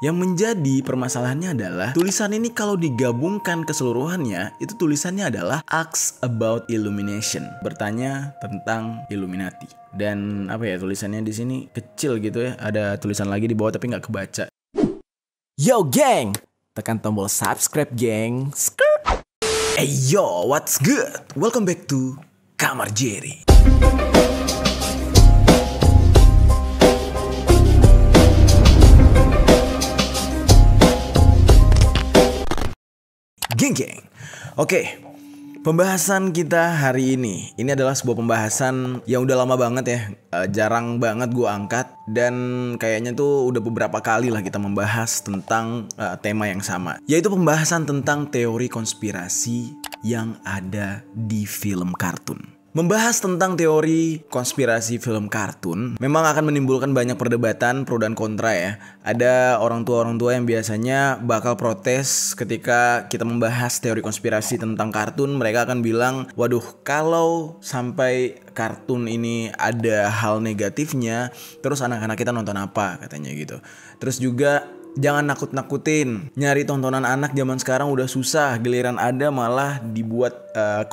Yang menjadi permasalahannya adalah tulisan ini kalau digabungkan keseluruhannya, itu tulisannya adalah Asks about Illumination, bertanya tentang Illuminati. Dan apa ya, tulisannya di sini kecil gitu ya, ada tulisan lagi di bawah tapi nggak kebaca. Yo geng, tekan tombol subscribe geng. Hey yo, what's good? Welcome back to Kamar Jerry. Geng. Oke, pembahasan kita hari ini adalah sebuah pembahasan yang udah lama banget ya, jarang banget gue angkat. Dan kayaknya tuh udah beberapa kali lah kita membahas tentang tema yang sama, yaitu pembahasan tentang teori konspirasi yang ada di film kartun. Membahas tentang teori konspirasi film kartun memang akan menimbulkan banyak perdebatan pro dan kontra ya. Ada orang tua yang biasanya bakal protes ketika kita membahas teori konspirasi tentang kartun. Mereka akan bilang, waduh, kalau sampai kartun ini ada hal negatifnya, terus anak-anak kita nonton apa, katanya gitu. Terus juga jangan nakut-nakutin, nyari tontonan anak zaman sekarang udah susah, giliran ada malah dibuat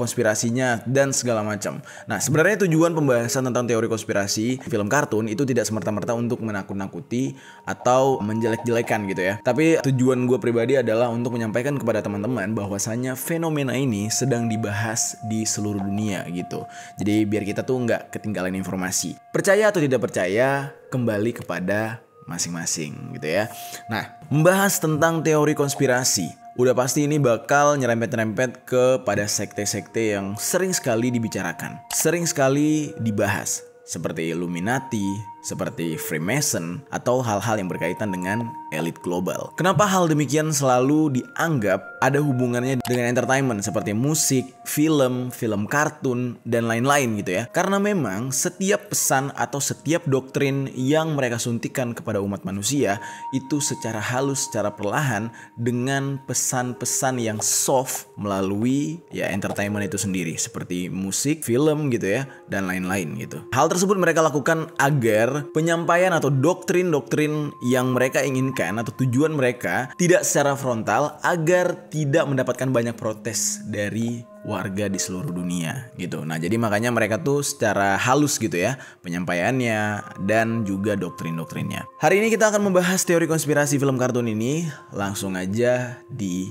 konspirasinya dan segala macam. Nah, sebenarnya tujuan pembahasan tentang teori konspirasi film kartun itu tidak semerta-merta untuk menakut-nakuti atau menjelek-jelekan gitu ya. Tapi tujuan gue pribadi adalah untuk menyampaikan kepada teman-teman bahwasanya fenomena ini sedang dibahas di seluruh dunia gitu. Jadi biar kita tuh nggak ketinggalan informasi. Percaya atau tidak percaya, kembali kepada masing-masing gitu ya. Nah, membahas tentang teori konspirasi, udah pasti ini bakal nyerempet-nyerempet kepada sekte-sekte yang sering sekali dibicarakan, sering sekali dibahas, seperti Illuminati, seperti Freemason, atau hal-hal yang berkaitan dengan elit global. Kenapa hal demikian selalu dianggap ada hubungannya dengan entertainment seperti musik, film kartun, dan lain-lain gitu ya? Karena memang setiap pesan atau setiap doktrin yang mereka suntikan kepada umat manusia itu secara halus, secara perlahan dengan pesan-pesan yang soft melalui ya entertainment itu sendiri, seperti musik, film gitu ya, dan lain-lain gitu. Hal tersebut mereka lakukan agar penyampaian atau doktrin-doktrin yang mereka inginkan atau tujuan mereka tidak secara frontal, agar tidak mendapatkan banyak protes dari warga di seluruh dunia gitu. Nah, jadi makanya mereka tuh secara halus gitu ya penyampaiannya dan juga doktrin-doktrinnya. Hari ini kita akan membahas teori konspirasi film kartun ini. Langsung aja di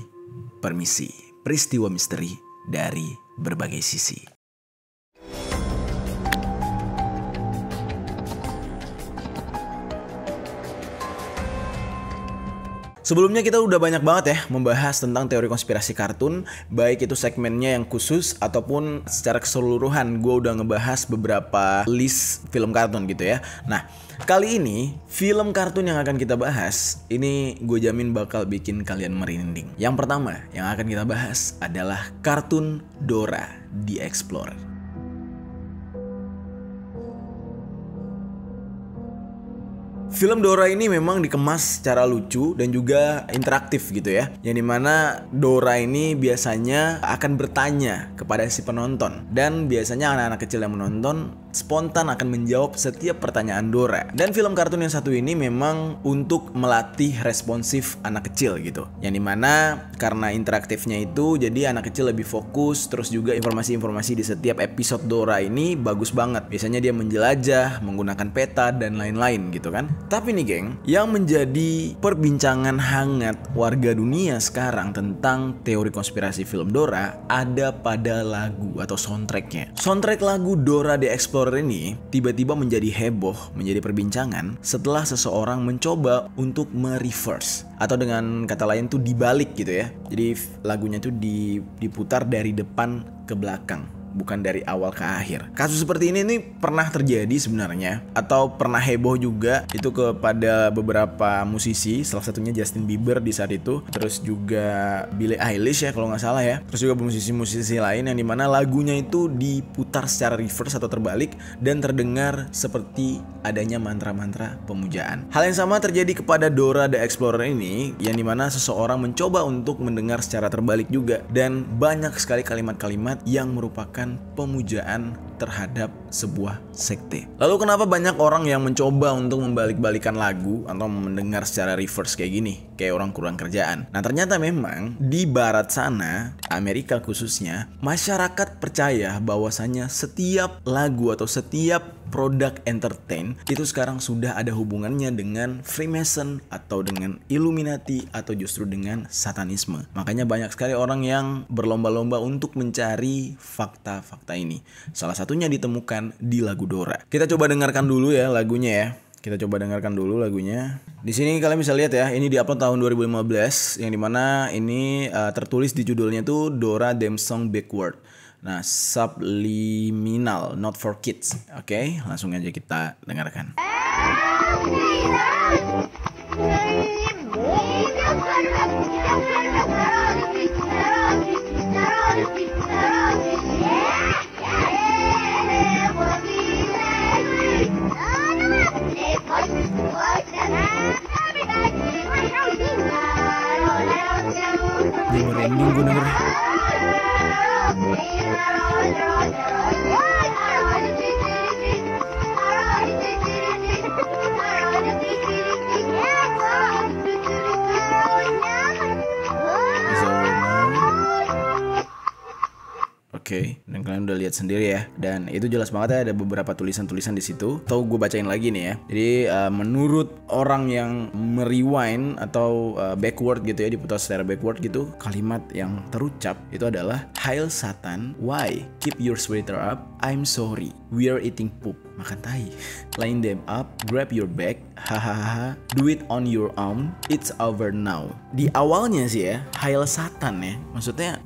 permisi, peristiwa misteri dari berbagai sisi. Sebelumnya kita udah banyak banget ya membahas tentang teori konspirasi kartun, baik itu segmennya yang khusus ataupun secara keseluruhan. Gue udah ngebahas beberapa list film kartun gitu ya. Nah, kali ini film kartun yang akan kita bahas ini gue jamin bakal bikin kalian merinding. Yang pertama yang akan kita bahas adalah kartun Dora the Explorer. Film Dora ini memang dikemas secara lucu dan juga interaktif gitu ya. Yang dimana Dora ini biasanya akan bertanya kepada si penonton. Dan biasanya anak-anak kecil yang menonton spontan akan menjawab setiap pertanyaan Dora. Dan film kartun yang satu ini memang untuk melatih responsif anak kecil gitu. Yang dimana karena interaktifnya itu, jadi anak kecil lebih fokus. Terus juga informasi-informasi di setiap episode Dora ini bagus banget. Biasanya dia menjelajah, menggunakan peta dan lain-lain gitu kan. Tapi nih geng, yang menjadi perbincangan hangat warga dunia sekarang tentang teori konspirasi film Dora ada pada lagu atau soundtracknya. Soundtrack lagu Dora the Explorer ini tiba-tiba menjadi heboh, menjadi perbincangan setelah seseorang mencoba untuk mereverse, atau dengan kata lain tuh dibalik gitu ya. Jadi lagunya tuh diputar dari depan ke belakang, bukan dari awal ke akhir. Kasus seperti ini pernah terjadi sebenarnya, atau pernah heboh juga itu kepada beberapa musisi, salah satunya Justin Bieber di saat itu, terus juga Billie Eilish ya kalau nggak salah ya, terus juga musisi-musisi lain yang dimana lagunya itu diputar secara reverse atau terbalik dan terdengar seperti adanya mantra-mantra pemujaan. Hal yang sama terjadi kepada Dora the Explorer ini, yang dimana seseorang mencoba untuk mendengar secara terbalik juga, dan banyak sekali kalimat-kalimat yang merupakan merupakan pemujaan terhadap sebuah sekte. Lalu kenapa banyak orang yang mencoba untuk membalik-balikan lagu atau mendengar secara reverse kayak gini, kayak orang kurang kerjaan? Nah, ternyata memang di barat sana, Amerika khususnya, masyarakat percaya bahwasanya setiap lagu atau setiap produk entertain itu sekarang sudah ada hubungannya dengan Freemason atau dengan Illuminati atau justru dengan satanisme. Makanya banyak sekali orang yang berlomba-lomba untuk mencari fakta-fakta ini. Salah satunya ditemukan di lagu Dora. Kita coba dengarkan dulu ya lagunya ya. Kita coba dengarkan dulu lagunya. Di sini kalian bisa lihat ya, ini diupload tahun 2015 yang dimana ini tertulis di judulnya tuh Dora Them Song Backward. Nah, subliminal, not for kids. Oke, langsung aja kita dengarkan. Dia merinding gue denger. Oke, dan kalian udah lihat sendiri ya. Dan itu jelas banget ya, ada beberapa tulisan-tulisan di situ. Atau gue bacain lagi nih ya. Jadi menurut orang yang merewind atau backward gitu ya, diputar secara backward gitu, kalimat yang terucap itu adalah Hail Satan, why? Keep your sweater up, I'm sorry, we're eating poop. Makan tai. Line them up, grab your bag, hahaha, do it on your own, it's over now. Di awalnya sih ya, Hail Satan ya, maksudnya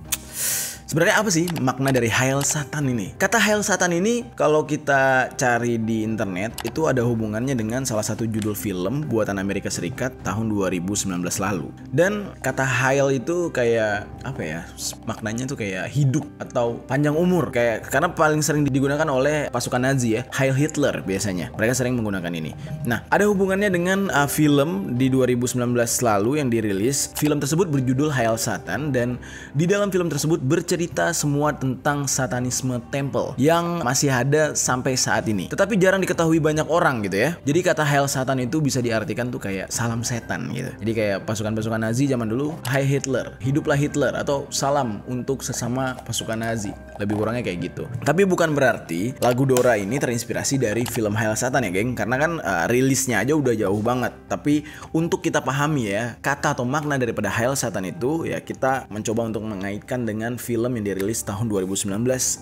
sebenarnya apa sih makna dari Hail Satan ini? Kata Hail Satan ini kalau kita cari di internet itu ada hubungannya dengan salah satu judul film buatan Amerika Serikat tahun 2019 lalu. Dan kata Hail itu kayak apa ya? Maknanya tuh kayak hidup atau panjang umur, kayak karena paling sering digunakan oleh pasukan Nazi ya, Heil Hitler biasanya. Mereka sering menggunakan ini. Nah, ada hubungannya dengan film di 2019 lalu yang dirilis. Film tersebut berjudul Hail Satan dan di dalam film tersebut bercerita semua tentang satanisme temple yang masih ada sampai saat ini. Tetapi jarang diketahui banyak orang gitu ya. Jadi kata Hail Satan itu bisa diartikan tuh kayak salam setan gitu. Jadi kayak pasukan-pasukan Nazi zaman dulu, Heil Hitler, hiduplah Hitler, atau salam untuk sesama pasukan Nazi. Lebih kurangnya kayak gitu. Tapi bukan berarti lagu Dora ini terinspirasi dari film Hail Satan ya geng. Karena kan rilisnya aja udah jauh banget. Tapi untuk kita pahami ya, kata atau makna daripada Hail Satan itu ya kita mencoba untuk mengaitkan dengan film yang dirilis tahun 2019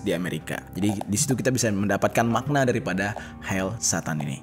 di Amerika. Jadi di situ kita bisa mendapatkan makna daripada Hail Satan ini.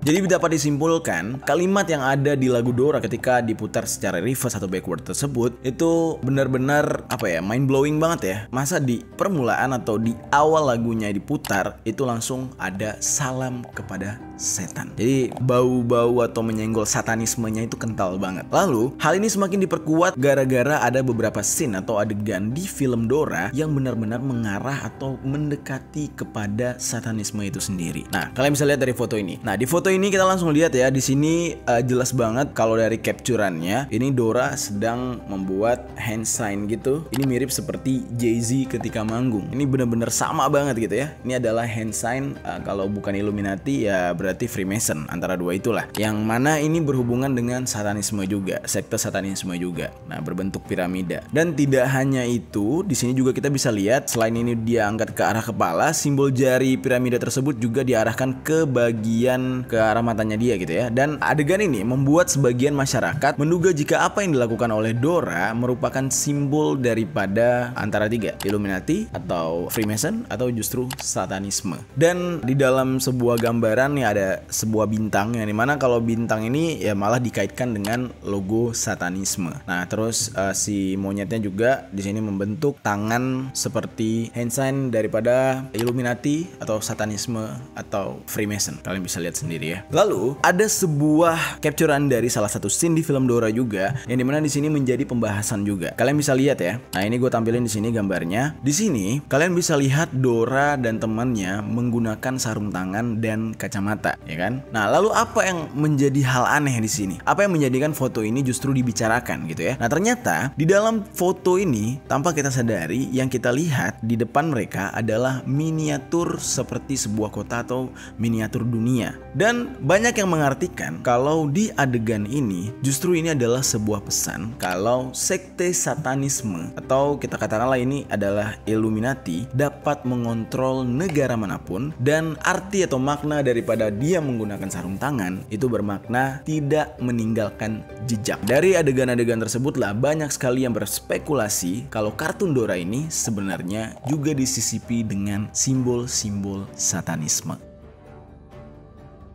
Jadi dapat disimpulkan kalimat yang ada di lagu Dora ketika diputar secara reverse atau backward tersebut itu benar-benar apa ya, mind blowing banget ya. Masa di permulaan atau di awal lagunya diputar itu langsung ada salam kepada setan. Jadi bau-bau atau menyenggol satanismenya itu kental banget. Lalu hal ini semakin diperkuat gara-gara ada beberapa scene atau adegan di film Dora yang benar-benar mengarah atau mendekati kepada satanisme itu sendiri. Nah, kalian bisa lihat dari foto ini. Nah, di foto ini kita langsung lihat ya, di sini jelas banget kalau dari capturannya ini Dora sedang membuat hand sign gitu. Ini mirip seperti Jay-Z ketika manggung. Ini benar-benar sama banget gitu ya. Ini adalah hand sign kalau bukan Illuminati ya berarti Freemason, antara dua itulah. Yang mana ini berhubungan dengan satanisme juga, sekte satanisme juga. Nah, berbentuk piramida. Dan tidak hanya itu, di sini juga kita bisa lihat selain ini dia angkat ke arah kepala, simbol jari piramida tersebut juga diarahkan ke bagian ke arah matanya dia gitu ya. Dan adegan ini membuat sebagian masyarakat menduga jika apa yang dilakukan oleh Dora merupakan simbol daripada antara tiga, Illuminati atau Freemason atau justru satanisme. Dan di dalam sebuah gambaran nih ada sebuah bintang yang dimana kalau bintang ini ya malah dikaitkan dengan logo satanisme. Nah, terus si monyetnya juga di sini membentuk tangan seperti hand sign daripada Illuminati atau satanisme atau Freemason. Kalian bisa lihat sendiri ya. Lalu ada sebuah capturean dari salah satu scene di film Dora juga yang dimana di sini menjadi pembahasan juga. Kalian bisa lihat ya. Nah, ini gue tampilin di sini gambarnya. Di sini kalian bisa lihat Dora dan temannya menggunakan sarung tangan dan kacamata. mata, ya kan? Nah, lalu apa yang menjadi hal aneh di sini? Apa yang menjadikan foto ini justru dibicarakan gitu ya? Nah, ternyata di dalam foto ini tanpa kita sadari yang kita lihat di depan mereka adalah miniatur seperti sebuah kota atau miniatur dunia. Dan banyak yang mengartikan kalau di adegan ini justru ini adalah sebuah pesan kalau sekte satanisme atau kita katakanlah ini adalah Illuminati dapat mengontrol negara manapun, dan arti atau makna daripada dia menggunakan sarung tangan itu bermakna tidak meninggalkan jejak. Dari adegan-adegan tersebutlah banyak sekali yang berspekulasi kalau kartun Dora ini sebenarnya juga disisipi dengan simbol-simbol satanisme.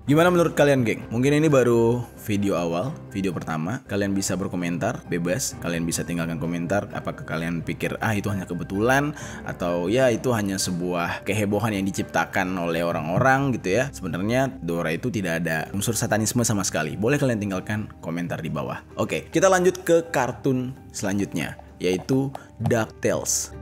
Gimana menurut kalian, geng? Mungkin ini baru video awal, video pertama. Kalian bisa berkomentar, bebas. Kalian bisa tinggalkan komentar apakah kalian pikir itu hanya kebetulan atau ya itu hanya sebuah kehebohan yang diciptakan oleh orang-orang gitu ya. Sebenarnya Dora itu tidak ada unsur satanisme sama sekali. Boleh kalian tinggalkan komentar di bawah. Oke, kita lanjut ke kartun selanjutnya, yaitu DuckTales.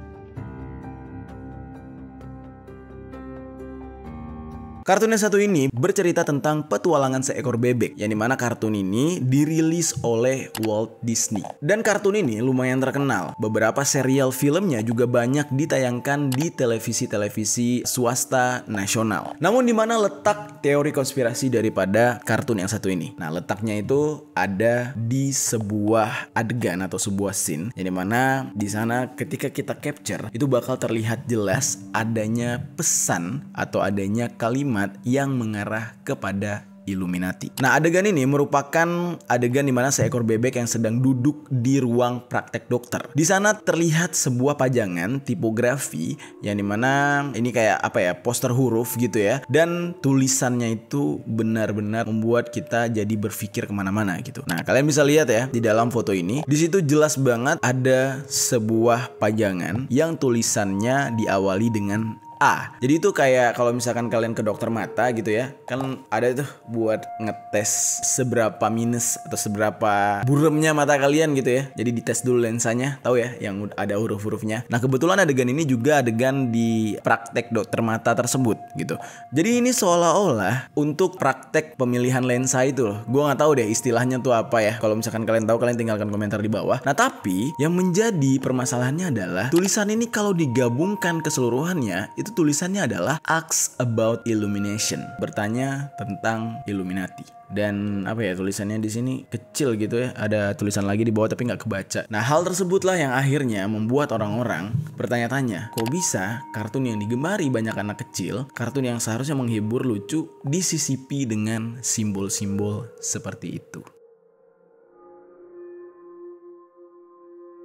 Kartun yang satu ini bercerita tentang petualangan seekor bebek, yang dimana kartun ini dirilis oleh Walt Disney. Dan kartun ini lumayan terkenal. Beberapa serial filmnya juga banyak ditayangkan di televisi-televisi swasta nasional. Namun dimana letak teori konspirasi daripada kartun yang satu ini? Nah, letaknya itu ada di sebuah adegan atau sebuah scene, yang dimana di sana ketika kita capture itu bakal terlihat jelas adanya pesan atau adanya kalimat yang mengarah kepada Illuminati. Nah, adegan ini merupakan adegan di mana seekor bebek yang sedang duduk di ruang praktek dokter. Di sana terlihat sebuah pajangan tipografi yang dimana ini kayak poster huruf gitu ya. Dan tulisannya itu benar-benar membuat kita jadi berpikir kemana-mana gitu. Nah, kalian bisa lihat ya di dalam foto ini. Di situ jelas banget ada sebuah pajangan yang tulisannya diawali dengan A. Jadi itu kayak kalau misalkan kalian ke dokter mata gitu ya, kan ada tuh buat ngetes seberapa minus atau seberapa buremnya mata kalian gitu ya. Jadi dites dulu lensanya, tahu ya, yang ada huruf-hurufnya. Nah, kebetulan adegan ini juga adegan di praktek dokter mata tersebut gitu. Jadi ini seolah-olah untuk praktek pemilihan lensa itu loh. Gue nggak tahu deh istilahnya tuh apa ya. Kalau misalkan kalian tahu, kalian tinggalkan komentar di bawah. Nah, tapi yang menjadi permasalahannya adalah tulisan ini kalau digabungkan keseluruhannya itu tulisannya adalah Ask About Illumination, bertanya tentang Illuminati. Dan tulisannya di sini kecil gitu ya, ada tulisan lagi di bawah tapi nggak kebaca. Nah, hal tersebutlah yang akhirnya membuat orang-orang bertanya-tanya, kok bisa kartun yang digemari banyak anak kecil, kartun yang seharusnya menghibur, lucu, disisipi dengan simbol-simbol seperti itu.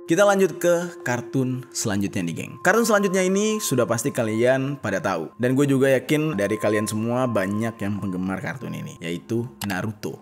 Kita lanjut ke kartun selanjutnya nih, geng. Kartun selanjutnya ini sudah pasti kalian pada tahu. Dan gue juga yakin dari kalian semua banyak yang penggemar kartun ini, yaitu Naruto.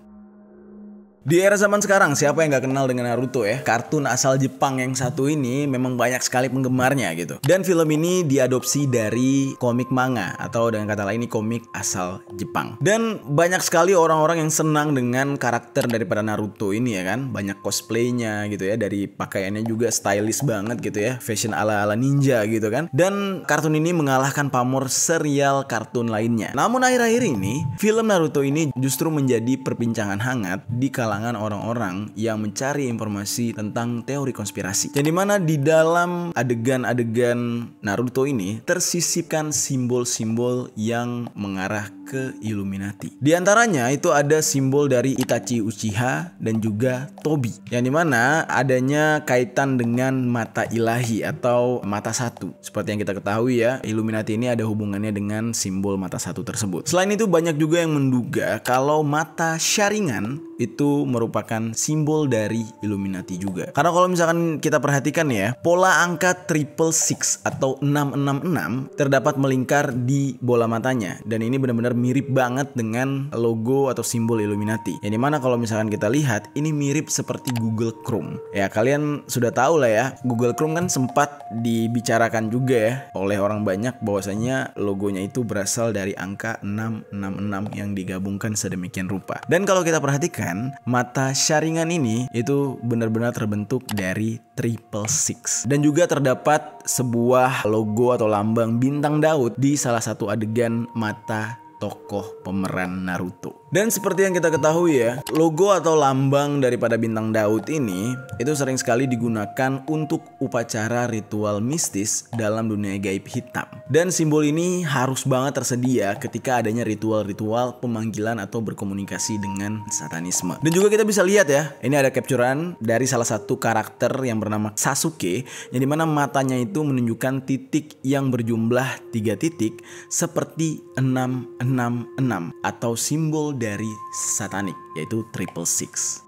Di era zaman sekarang, siapa yang gak kenal dengan Naruto ya? Kartun asal Jepang yang satu ini memang banyak sekali penggemarnya gitu. Dan film ini diadopsi dari komik manga, atau dengan kata lain ini komik asal Jepang. Dan banyak sekali orang-orang yang senang dengan karakter daripada Naruto ini ya kan. Banyak cosplaynya gitu ya, dari pakaiannya juga stylish banget gitu ya, fashion ala-ala ninja gitu kan. Dan kartun ini mengalahkan pamor serial kartun lainnya. Namun akhir-akhir ini, film Naruto ini justru menjadi perbincangan hangat di kalangan orang-orang yang mencari informasi tentang teori konspirasi. Yang dimana di dalam adegan-adegan Naruto ini tersisipkan simbol-simbol yang mengarah ke Illuminati. Di antaranya itu ada simbol dari Itachi Uchiha dan juga Tobi. Yang dimana adanya kaitan dengan mata ilahi atau mata satu. Seperti yang kita ketahui ya, Illuminati ini ada hubungannya dengan simbol mata satu tersebut. Selain itu banyak juga yang menduga kalau mata Sharingan itu merupakan simbol dari Illuminati juga. Karena kalau misalkan kita perhatikan ya, pola angka 666 atau 666 terdapat melingkar di bola matanya. Dan ini benar-benar mirip banget dengan logo atau simbol Illuminati. Yang dimana kalau misalkan kita lihat, ini mirip seperti Google Chrome. Ya, kalian sudah tahu lah ya, Google Chrome kan sempat dibicarakan juga ya oleh orang banyak bahwasanya logonya itu berasal dari angka 666 yang digabungkan sedemikian rupa. Dan kalau kita perhatikan, mata Sharingan ini itu benar-benar terbentuk dari 666. Dan juga terdapat sebuah logo atau lambang bintang Daud di salah satu adegan mata tokoh pemeran Naruto. Dan seperti yang kita ketahui ya, logo atau lambang daripada bintang Daud ini itu sering sekali digunakan untuk upacara ritual mistis dalam dunia gaib hitam. Dan simbol ini harus banget tersedia ketika adanya ritual-ritual pemanggilan atau berkomunikasi dengan satanisme. Dan juga kita bisa lihat ya, ini ada capturean dari salah satu karakter yang bernama Sasuke, yang dimana matanya itu menunjukkan titik yang berjumlah 3 titik seperti 666 atau simbol dari satanik, yaitu 666.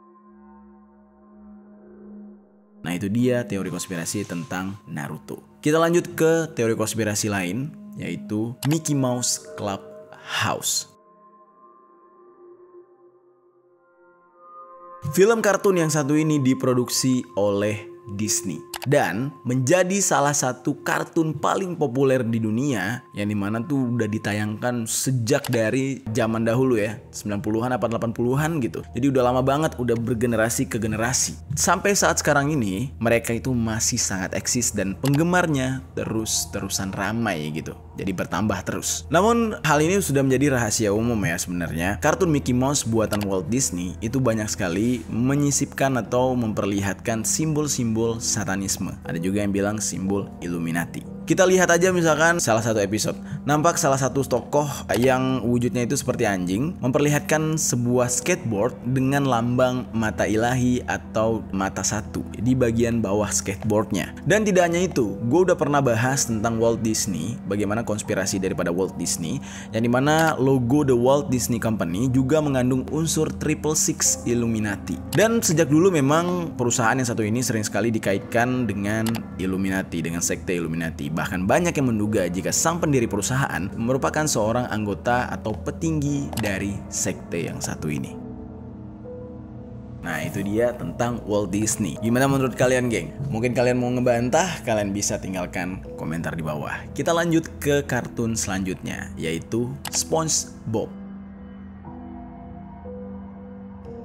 Nah itu dia teori konspirasi tentang Naruto. Kita lanjut ke teori konspirasi lain, yaitu Mickey Mouse Clubhouse. Film kartun yang satu ini diproduksi oleh Disney dan menjadi salah satu kartun paling populer di dunia, yang dimana tuh udah ditayangkan sejak dari zaman dahulu ya, 90-an apa 80-an gitu. Jadi udah lama banget, udah bergenerasi ke generasi. Sampai saat sekarang ini mereka itu masih sangat eksis dan penggemarnya terus-terusan ramai gitu. Jadi bertambah terus. Namun hal ini sudah menjadi rahasia umum ya sebenarnya. Kartun Mickey Mouse buatan Walt Disney itu banyak sekali menyisipkan atau memperlihatkan simbol-simbol satanisme. Ada juga yang bilang simbol Illuminati. Kita lihat aja misalkan salah satu episode. Nampak salah satu tokoh yang wujudnya itu seperti anjing memperlihatkan sebuah skateboard dengan lambang mata ilahi atau mata satu di bagian bawah skateboardnya. Dan tidak hanya itu, gue udah pernah bahas tentang Walt Disney, bagaimana konspirasi daripada Walt Disney, yang dimana logo The Walt Disney Company juga mengandung unsur 666 Illuminati. Dan sejak dulu memang perusahaan yang satu ini sering sekali dikaitkan dengan Illuminati, dengan sekte Illuminati. Bahkan banyak yang menduga jika sang pendiri perusahaan merupakan seorang anggota atau petinggi dari sekte yang satu ini. Nah itu dia tentang Walt Disney. Gimana menurut kalian geng? Mungkin kalian mau ngebantah, kalian bisa tinggalkan komentar di bawah. Kita lanjut ke kartun selanjutnya, yaitu SpongeBob.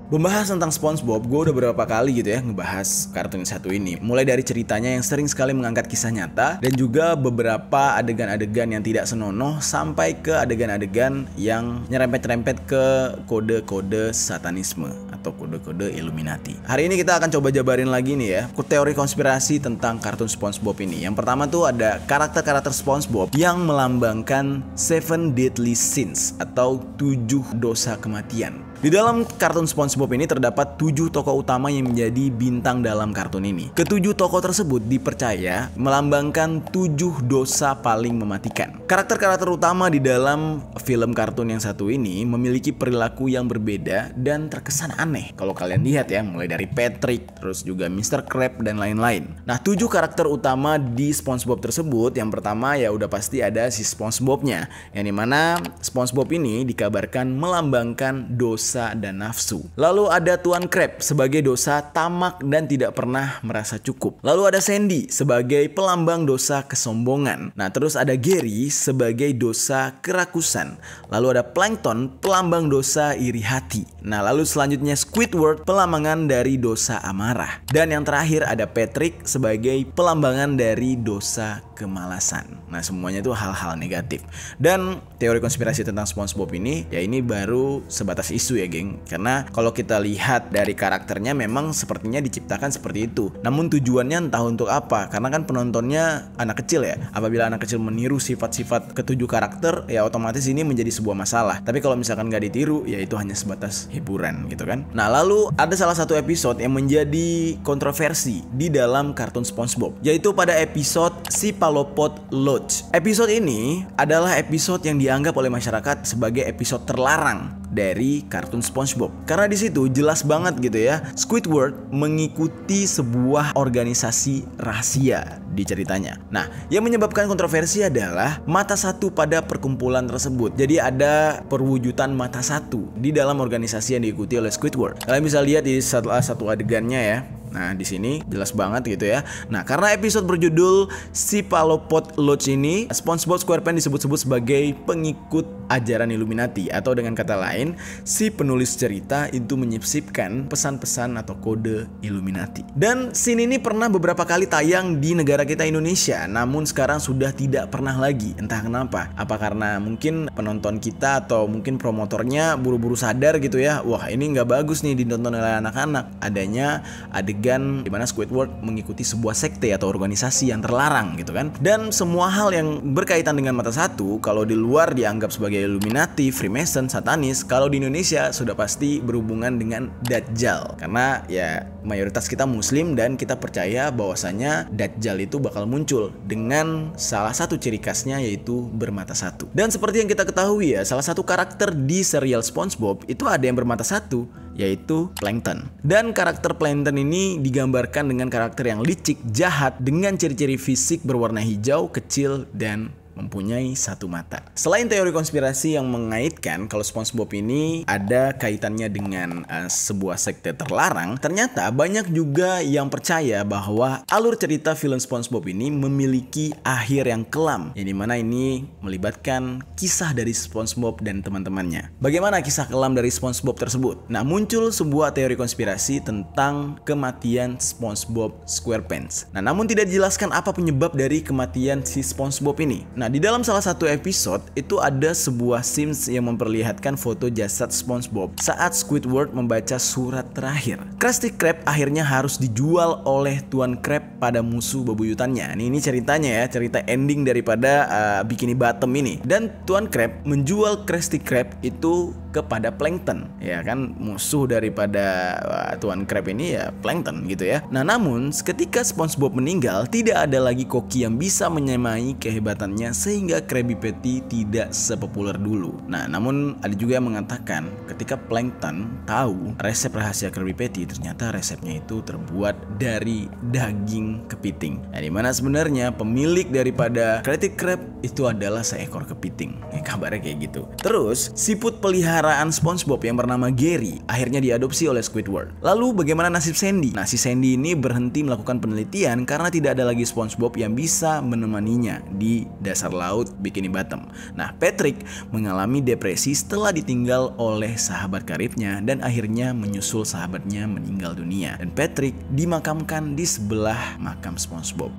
Membahas tentang SpongeBob, gue udah beberapa kali gitu ya ngebahas kartun yang satu ini. Mulai dari ceritanya yang sering sekali mengangkat kisah nyata, dan juga beberapa adegan-adegan yang tidak senonoh, sampai ke adegan-adegan yang nyerempet-nyerempet ke kode-kode satanisme atau kode-kode Illuminati. Hari ini kita akan coba jabarin lagi nih ya teori konspirasi tentang kartun SpongeBob ini. Yang pertama tuh ada karakter-karakter SpongeBob yang melambangkan 7 Deadly Sins atau 7 dosa kematian. Di dalam kartun SpongeBob ini terdapat 7 tokoh utama yang menjadi bintang dalam kartun ini. Ketujuh tokoh tersebut dipercaya melambangkan 7 dosa paling mematikan. Karakter-karakter utama di dalam film kartun yang satu ini memiliki perilaku yang berbeda dan terkesan aneh. Kalau kalian lihat ya, mulai dari Patrick, terus juga Mr. Krabs dan lain-lain. Nah, 7 karakter utama di SpongeBob tersebut, yang pertama ya udah pasti ada si SpongeBob-nya, yang dimana SpongeBob ini dikabarkan melambangkan dosa dan nafsu. Lalu ada Tuan Krabs sebagai dosa tamak dan tidak pernah merasa cukup. Lalu ada Sandy sebagai pelambang dosa kesombongan. Nah, terus ada Gary sebagai dosa kerakusan. Lalu ada Plankton, pelambang dosa iri hati. Nah, lalu selanjutnya Squidward, pelambangan dari dosa amarah. Dan yang terakhir ada Patrick sebagai pelambangan dari dosa kemalasan. Nah, semuanya itu hal-hal negatif. Dan teori konspirasi tentang SpongeBob ini ya ini baru sebatas isu ya geng, karena kalau kita lihat dari karakternya memang sepertinya diciptakan seperti itu. Namun tujuannya entah untuk apa, karena kan penontonnya anak kecil ya. Apabila anak kecil meniru sifat-sifat ketujuh karakter, ya otomatis ini menjadi sebuah masalah. Tapi kalau misalkan nggak ditiru, ya itu hanya sebatas hiburan gitu kan. Nah, lalu ada salah satu episode yang menjadi kontroversi di dalam kartun SpongeBob, yaitu pada episode Si Palopot Lodge. Episode ini adalah episode yang dianggap oleh masyarakat sebagai episode terlarang dari kartun SpongeBob, karena di situ jelas banget gitu ya, Squidward mengikuti sebuah organisasi rahasia di ceritanya. Nah, yang menyebabkan kontroversi adalah mata satu pada perkumpulan tersebut. Jadi ada perwujudan mata satu di dalam organisasi yang diikuti oleh Squidward. Kalian bisa lihat di salah satu adegannya ya. Nah, di sini jelas banget gitu ya. Nah, karena episode berjudul Cephalopods ini, SpongeBob SquarePants disebut-sebut sebagai pengikut ajaran Illuminati, atau dengan kata lain, si penulis cerita itu menyisipkan pesan-pesan atau kode Illuminati. Dan scene ini pernah beberapa kali tayang di negara kita Indonesia, namun sekarang sudah tidak pernah lagi. Entah kenapa. Apa karena mungkin penonton kita atau mungkin promotornya buru-buru sadar gitu ya, wah ini nggak bagus nih ditonton oleh anak-anak. Adanya adegan di mana Squidward mengikuti sebuah sekte atau organisasi yang terlarang gitu kan. Dan semua hal yang berkaitan dengan mata satu, kalau di luar dianggap sebagai Illuminati, Freemason, satanis, kalau di Indonesia sudah pasti berhubungan dengan Dajjal. Karena ya mayoritas kita muslim dan kita percaya bahwasanya Dajjal itu bakal muncul dengan salah satu ciri khasnya yaitu bermata satu. Dan seperti yang kita ketahui ya, salah satu karakter di serial SpongeBob itu ada yang bermata satu, yaitu Plankton. Dan karakter Plankton ini digambarkan dengan karakter yang licik, jahat, dengan ciri-ciri fisik berwarna hijau, kecil, dan mempunyai satu mata. Selain teori konspirasi yang mengaitkan kalau SpongeBob ini ada kaitannya dengan sebuah sekte terlarang, ternyata banyak juga yang percaya bahwa alur cerita film SpongeBob ini memiliki akhir yang kelam, yang dimana ini melibatkan kisah dari SpongeBob dan teman-temannya. Bagaimana kisah kelam dari SpongeBob tersebut? Nah, muncul sebuah teori konspirasi tentang kematian SpongeBob SquarePants. Nah, namun tidak dijelaskan apa penyebab dari kematian si SpongeBob ini. Nah, di dalam salah satu episode itu ada sebuah scenes yang memperlihatkan foto jasad SpongeBob saat Squidward membaca surat terakhir. Krusty Krab akhirnya harus dijual oleh Tuan Krab pada musuh bebuyutannya. Ini ceritanya ya, cerita ending daripada Bikini Bottom ini. Dan Tuan Krab menjual Krusty Krab itu kepada Plankton, ya kan, musuh daripada Tuan Krab ini ya Plankton gitu ya. Nah, namun ketika SpongeBob meninggal, tidak ada lagi koki yang bisa menyamai kehebatannya sehingga Krabby Patty tidak sepopuler dulu. Nah, namun ada juga yang mengatakan ketika Plankton tahu resep rahasia Krabby Patty, ternyata resepnya itu terbuat dari daging kepiting. Nah, dimana sebenarnya pemilik daripada Krusty Krab itu adalah seekor kepiting. Kabarnya kayak gitu. Terus, siput peliharaan SpongeBob yang bernama Gary akhirnya diadopsi oleh Squidward. Lalu bagaimana nasib Sandy? Nah, si Sandy ini berhenti melakukan penelitian karena tidak ada lagi SpongeBob yang bisa menemaninya di dasar laut Bikini Bottom. Nah, Patrick mengalami depresi setelah ditinggal oleh sahabat karibnya dan akhirnya menyusul sahabatnya meninggal dunia. Dan Patrick dimakamkan di sebelah makam SpongeBob.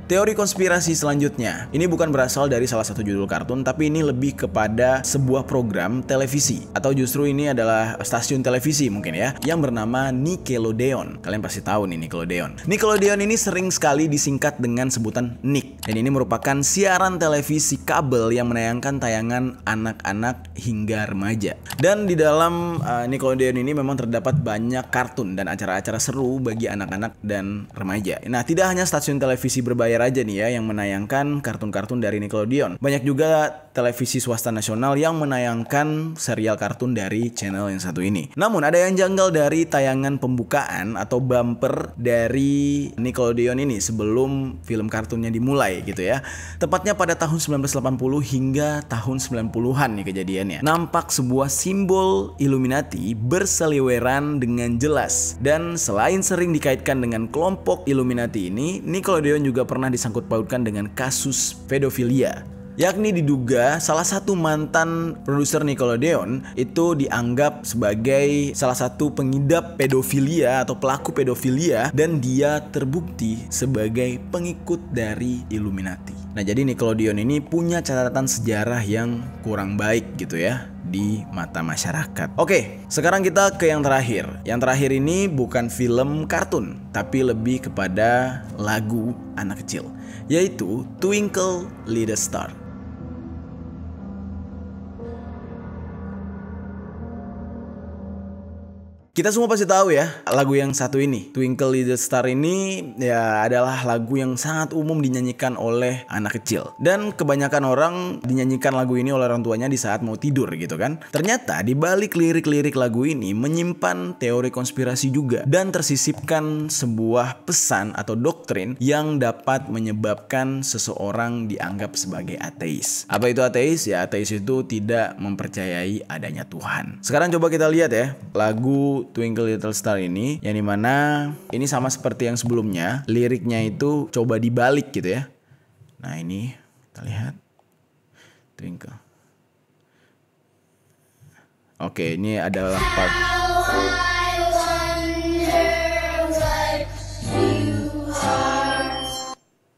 Teori konspirasi selanjutnya, ini bukan berasal dari salah satu judul kartun, tapi ini lebih kepada sebuah program televisi, atau justru ini adalah stasiun televisi mungkin ya, yang bernama Nickelodeon. Kalian pasti tahu nih Nickelodeon. Nickelodeon ini sering sekali disingkat dengan sebutan Nick, dan ini merupakan siaran televisi kabel yang menayangkan tayangan anak-anak hingga remaja. Dan di dalam Nickelodeon ini memang terdapat banyak kartun dan acara-acara seru bagi anak-anak dan remaja. Nah, tidak hanya stasiun televisi berbayar aja nih ya yang menayangkan kartun-kartun dari Nickelodeon. Banyak juga televisi swasta nasional yang menayangkan serial kartun dari channel yang satu ini. Namun ada yang janggal dari tayangan pembukaan atau bumper dari Nickelodeon ini sebelum film kartunnya dimulai gitu ya. Tepatnya pada tahun 1980 hingga tahun 90-an nih kejadiannya. Nampak sebuah simbol Illuminati berseliweran dengan jelas. Dan selain sering dikaitkan dengan kelompok Illuminati ini, Nickelodeon juga pernah disangkut pautkan dengan kasus pedofilia. Yakni diduga salah satu mantan produser Nickelodeon itu dianggap sebagai salah satu pengidap pedofilia atau pelaku pedofilia, dan dia terbukti sebagai pengikut dari Illuminati. Nah, jadi Nickelodeon ini punya catatan sejarah yang kurang baik gitu ya di mata masyarakat. Oke, sekarang kita ke yang terakhir. Yang terakhir ini bukan film kartun, tapi lebih kepada lagu anak kecil, yaitu Twinkle Little Star. Kita semua pasti tahu ya lagu yang satu ini, Twinkle Little Star ini ya adalah lagu yang sangat umum dinyanyikan oleh anak kecil. Dan kebanyakan orang dinyanyikan lagu ini oleh orang tuanya di saat mau tidur gitu kan. Ternyata di balik lirik-lirik lagu ini menyimpan teori konspirasi juga dan tersisipkan sebuah pesan atau doktrin yang dapat menyebabkan seseorang dianggap sebagai ateis. Apa itu ateis? Ya ateis itu tidak mempercayai adanya Tuhan. Sekarang coba kita lihat ya lagu Twinkle Little Star ini, yang dimana ini sama seperti yang sebelumnya, liriknya itu coba dibalik gitu ya. Nah ini kita lihat Twinkle. Oke, ini adalah part.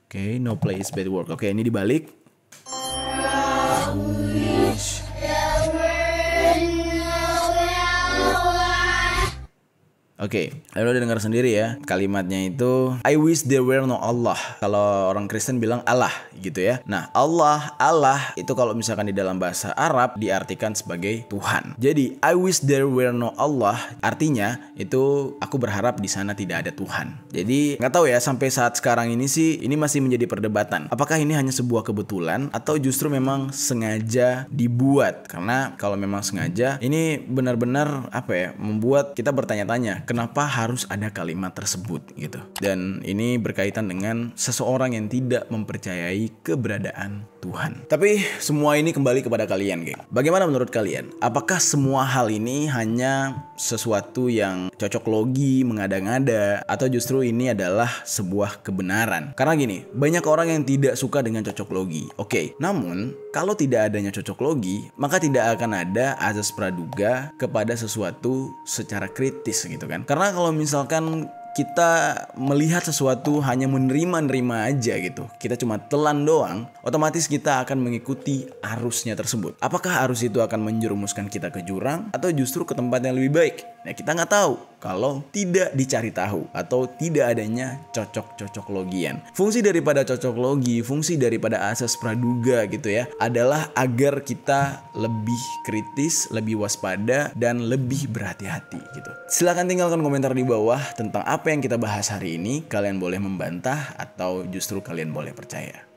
Oke, no place bad work. Oke, ini dibalik. Oke, lalu udah dengar sendiri ya kalimatnya itu I wish there were no Allah. Kalau orang Kristen bilang Allah gitu ya. Nah Allah itu kalau misalkan di dalam bahasa Arab diartikan sebagai Tuhan. Jadi I wish there were no Allah artinya itu aku berharap di sana tidak ada Tuhan. Jadi nggak tahu ya sampai saat sekarang ini sih ini masih menjadi perdebatan. Apakah ini hanya sebuah kebetulan atau justru memang sengaja dibuat? Karena kalau memang sengaja ini benar-benar apa ya membuat kita bertanya-tanya kenapa harus ada kalimat tersebut gitu. Dan ini berkaitan dengan seseorang yang tidak mempercayai keberadaan Tuhan. Tapi semua ini kembali kepada kalian, geng. Bagaimana menurut kalian? Apakah semua hal ini hanya sesuatu yang cocok logi, mengada-ngada, atau justru ini adalah sebuah kebenaran? Karena gini, banyak orang yang tidak suka dengan cocok logi. Oke, namun kalau tidak adanya cocok logi, maka tidak akan ada azas praduga kepada sesuatu secara kritis gitu kan. Karena kalau misalkan kita melihat sesuatu hanya menerima aja gitu, kita cuma telan doang, otomatis kita akan mengikuti arusnya tersebut. Apakah arus itu akan menjerumuskan kita ke jurang atau justru ke tempat yang lebih baik? Nah kita nggak tahu kalau tidak dicari tahu atau tidak adanya cocok logian. Fungsi daripada cocok logi, fungsi daripada asas praduga gitu ya, adalah agar kita lebih kritis, lebih waspada, dan lebih berhati-hati gitu. Silahkan tinggalkan komentar di bawah tentang apa yang kita bahas hari ini. Kalian boleh membantah atau justru kalian boleh percaya.